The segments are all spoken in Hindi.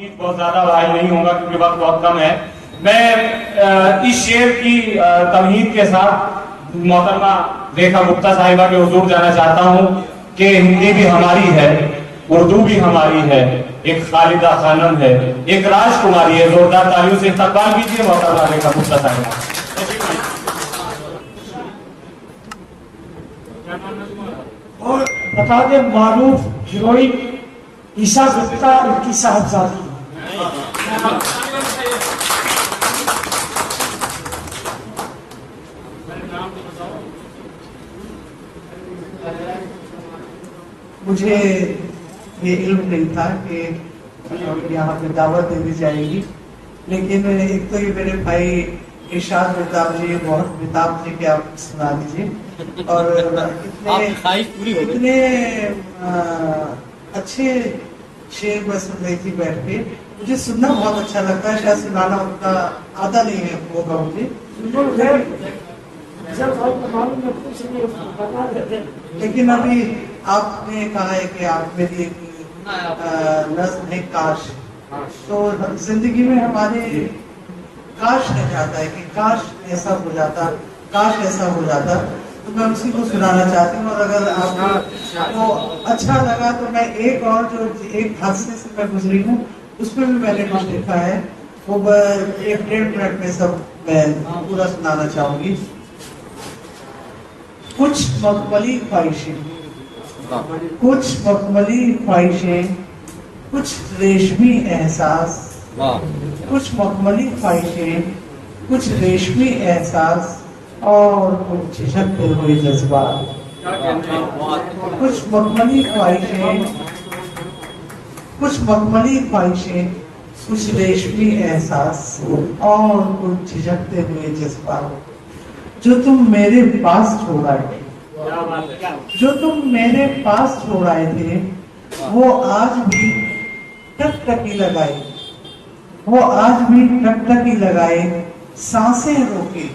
तमहीद बहुत ज्यादा भाई नहीं होगा क्योंकि वक्त बहुत कम है। मैं इस शेर की तमहीद के साथ मोहतरमा रेखा गुप्ता साहिबा के हुजूर जाना चाहता हूँ कि हिंदी भी हमारी है, उर्दू भी हमारी है, एक खालिदा खानम है, एक राजकुमारी है। जोरदार तालियों से इस्तकबाल कीजिए मोहतरमा रेखा गुप्ता साहिबा। और बता दें मारूफ हीरोइन ईशा गुप्ता इनकी साहबजादी। मुझे ये इल्म नहीं था कि यहाँ पे दावत दे दी जाएगी, लेकिन एक तो ये मेरे भाई इरशाद मेहताब जी, बहुत मेहताब जी के आप सुना दीजिए। और इतने अच्छे शेर में सुन रही थी बैठ के, मुझे सुनना बहुत अच्छा लगता है, शायद सुनाना उतना आता नहीं है होगा मुझे, लेकिन अभी आपने कहा है कि आप मेरी नज़्म है काश, तो जिंदगी में हमारे काश रह जाता है कि काश ऐसा हो जाता, काश ऐसा हो जाता, तो मैं उसी को सुनाना चाहती हूँ। और अगर आपको अच्छा लगा तो मैं एक और जो एक हादसे से मैं गुजरी हूँ उसमें भी मैंने कुछ लिखा है, वो 1-1.5 मिनट में सब मैं पूरा सुनाना चाहूंगी। कुछ मखमली ख्वाहिशें, कुछ मखमली ख्वाहिशें, कुछ रेशमी एहसास, कुछ मखमली ख्वाहिशें, कुछ रेशमी एहसास और कुछ झिझकते हुए जज्बात। कुछ मखमली ख्वाहिशें, कुछ मखमली ख्वाहिशें, कुछ रेशमी एहसास और कुछ झिझकते हुए जज्बात, जो तुम मेरे पास छोड़ आए थे, जो तुम मेरे पास छोड़ आए थे, वो आज भी टकटकी लगाए, वो आज भी टकटकी लगाए, सांसें रोके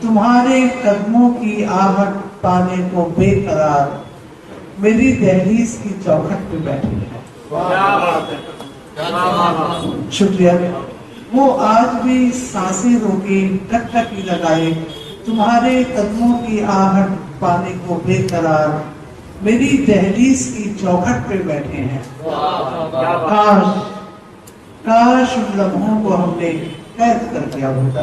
तुम्हारे कदमों की आहट पाने को बेकरार मेरी दहलीज की चौखट पे बैठे हैं। शुक्रिया। वो आज भी सांसें रोके टकटकी लगाए तुम्हारे कदमों की आहट पाने को बेकरार मेरी दहलीज की चौखट पे बैठे हैं। काश काश उन लम्हों को हमने कैद कर लिया होता,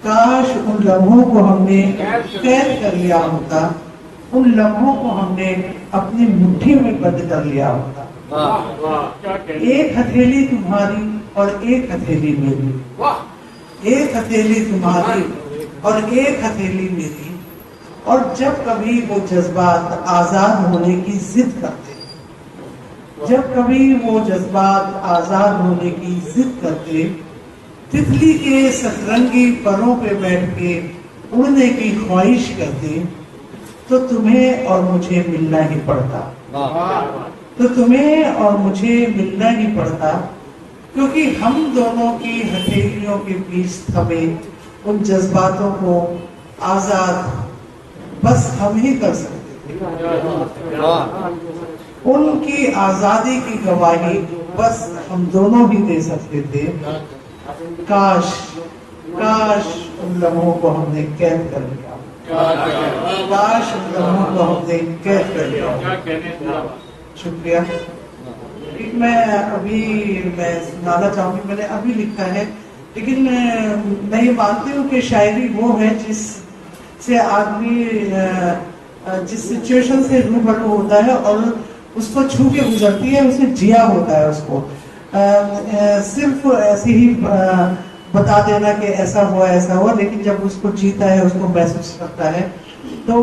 काश उन लम्हों को हमने कैद कर लिया होता, उन लम्हों को हमने अपनी मुट्ठी में बंद कर लिया होता। एक हथेली तुम्हारी और एक हथेली मेरी, एक हथेली तुम्हारी और एक हथेली मेरी, और जब कभी वो जज्बात आजाद होने की जिद करते, जब कभी वो जज्बात आजाद होने की जिद करते, तितली के सतरंगी परों पे बैठ के उड़ने की ख्वाहिश करते, तो तुम्हें और मुझे मिलना ही पड़ता, तो तुम्हें और मुझे मिलना ही पड़ता, क्योंकि हम दोनों की हथेलियों के बीच थमे उन जज्बातों को आजाद बस हम ही कर सकते थे। उनकी आजादी की गवाही बस हम दोनों ही दे सकते थे। काश काश उन लम्हों को हमने कैद कर लिया, काश उन लम्हों को हमने कैद कर लिया। शुक्रिया। मैं सुनाना चाहूंगी, मैंने अभी लिखा है, लेकिन मैं ये मानती हूँ कि शायरी वो है जिससे आदमी जिस सिचुएशन से रूबरू होता है और उसको छू के गुजरती है, उसे जिया होता है, उसको सिर्फ ऐसे ही बता देना कि ऐसा हुआ, लेकिन जब उसको जीता है, उसको महसूस करता है, तो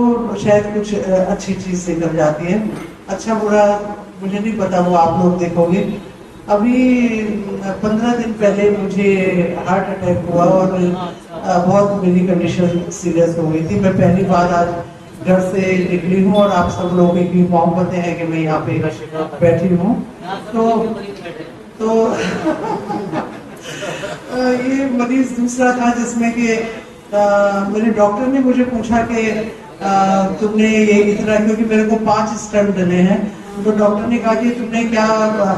शायद कुछ अच्छी चीज निकल जाती है। अच्छा बुरा मुझे नहीं पता, वो आप लोग देखोगे। अभी 15 दिन पहले मुझे हार्ट अटैक हुआ और बहुत मेरी कंडीशन सीरियस हो गई थी। मैं पहली बार आज घर से निकली हूँ और आप सब लोगों की मोहब्बतें हैं कि मैं यहाँ पे बैठी हूँ। तो ये मरीज दूसरा था जिसमें कि मेरे डॉक्टर ने मुझे पूछा कि तुमने ये इतना, क्योंकि मेरे को 5 स्टंट डले हैं, तो डॉक्टर ने कहा कि तुमने क्या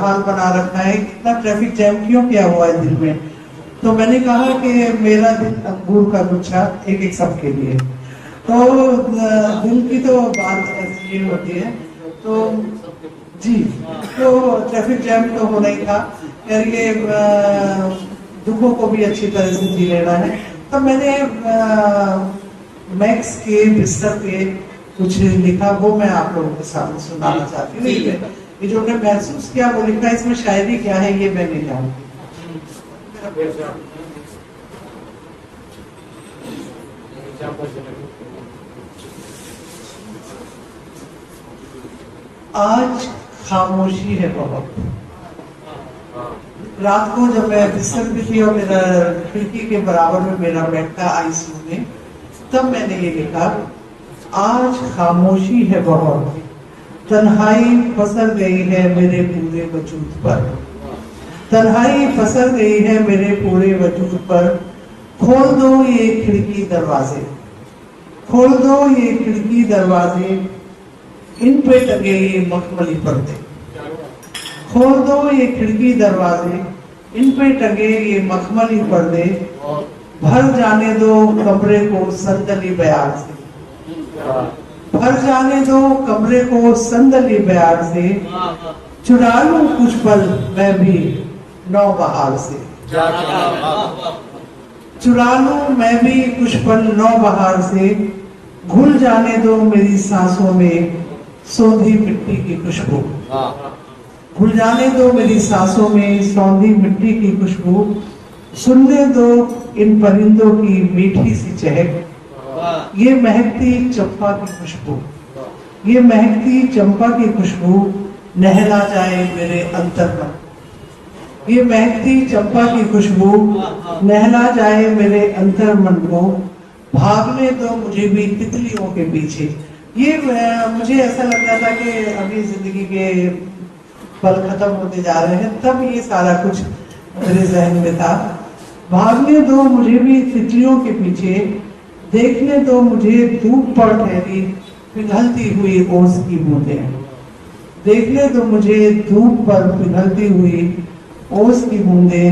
हाल बना रखा है, इतना ट्रैफिक जैम क्यों किया हुआ है दिल में। तो मैंने कहा कि मेरा दिल अंगूर का गुच्छा एक एक सबके लिए। तो दिल की तो बात ऐसी ही होती है। तो जी, तो ट्रैफिक जैम तो होना ही था, यार ये दुखों को भी अच्छी तरह से जी लेना है। तब मैंने मैक्स के बिस्तर पे कुछ लिखा, वो मैं आप लोगों के सामने सुनाना चाहती हूँ। ये जो मैं महसूस किया वो लिखा, इसमें शायरी क्या है ये मैं नहीं जानती। आज खामोशी है बहुत। रात को जब मैं बिस्तर पे थी और मेरा खिड़की के बराबर में मेरा बेड था आईसीयू में, तब मैंने ये लिखा, आज खामोशी है बहुत, तन्हाई पसर गई है मेरे पूरे वजूद पर। तन्हाई पसर गई है मेरे पूरे वजूद पर। खोल दो ये खिड़की दरवाजे, खोल दो ये खिड़की दरवाजे, इन पे टंगे ये मखमली पर्दे। खोल दो ये खिड़की दरवाजे, इन पे टंगे ये मखमली पर्दे। भर जाने दो कमरे को संदली बयार से, भर जाने दो कमरे को संदली बयार से। चुरा लूं कुछ पल मैं भी नौ बहार से, चुरा लूं मैं भी कुछ पल नौ बहार से। घुल जाने दो मेरी सांसों में सौंधी मिट्टी की खुशबू, घुल जाने दो मेरी सांसों में सौंधी मिट्टी की खुशबू। सुनने दो इन परिंदों की मीठी सी चहक, ये महकती चंपा की खुशबू, ये महकती चंपा की खुशबू नहला जाए मेरे अंतर मन। ये महकती चंपा की खुशबू नहला जाए मेरे अंतर मन को। भागने दो मुझे भी तितलियों के पीछे। ये मुझे ऐसा लग रहा था कि अभी जिंदगी के पल खत्म होते जा रहे हैं, तब ये सारा कुछ मेरे जहन में था। भागने दो मुझे भी तितलियों के पीछे, देखने दो मुझे धूप पर ठहरी पिघलती हुई ओस की बूंदें। देखने दो मुझे धूप पर पिघलती हुई ओस की बूंदें।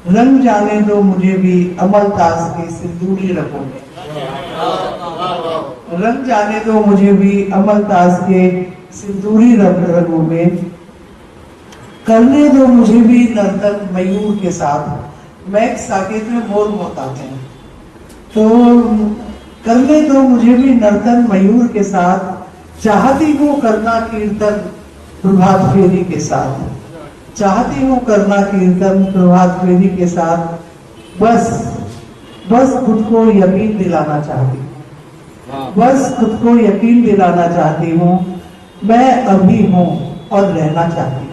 रंग जाने दो मुझे भी अमलतास के सिंदूरी रंगों में, रंग जाने दो मुझे भी अमलतास के सिंदूरी रंगों में। करने दो मुझे भी नर्तन मयूर के साथ। मैं साकेत में मोर बहुत आते हैं, तो करने दो मुझे भी नर्तन मयूर के साथ। चाहती हूँ करना कीर्तन प्रभात फेरी के साथ, चाहती हूँ करना कीर्तन प्रभात फेरी के साथ। बस बस खुद को यकीन दिलाना चाहती हूँ, बस खुद को यकीन दिलाना चाहती हूँ। मैं अभी हूँ और रहना चाहती हूँ,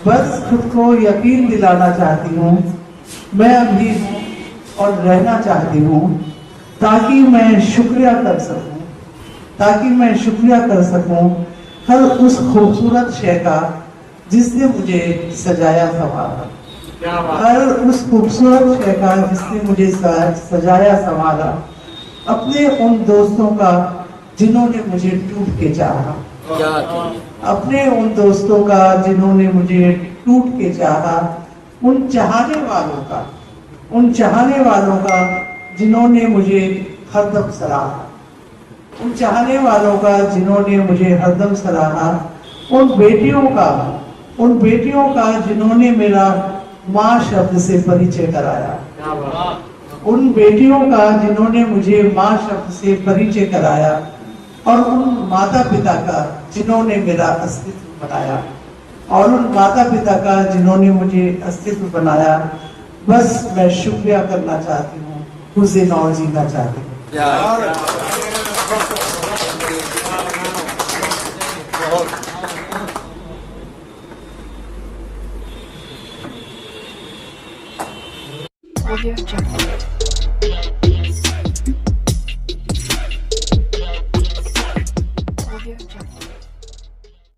बस खुद को यकीन दिलाना चाहती हूँ। मैं अभी हूँ और रहना चाहती हूँ, ताकि मैं शुक्रिया कर सकूं, ताकि मैं शुक्रिया कर सकूं हर उस खूबसूरत शय का जिसने मुझे सजाया संवारा, हर उस खूबसूरत शय का जिसने मुझे सजाया संवारा। अपने उन दोस्तों का जिन्होंने मुझे टूट के चाहा, अपने उन दोस्तों का जिन्होंने मुझे टूट के चाहा। उन चाहने वालों का, उन चाहने वालों का जिन्होंने मुझे हरदम सराहा, उन चाहने वालों का जिन्होंने मुझे हरदम सराहा। उन बेटियों का, उन बेटियों का जिन्होंने मेरा माँ शब्द से परिचय कराया, उन बेटियों का जिन्होंने मुझे माँ शब्द से परिचय कराया। और उन माता पिता का जिन्होंने मेरा अस्तित्व बनाया, और उन माता पिता का जिन्होंने मुझे अस्तित्व बनाया। बस मैं शुक्रिया करना चाहती हूँ, कुछ दिन और जीना चाहती हूँ। Audio Jungle.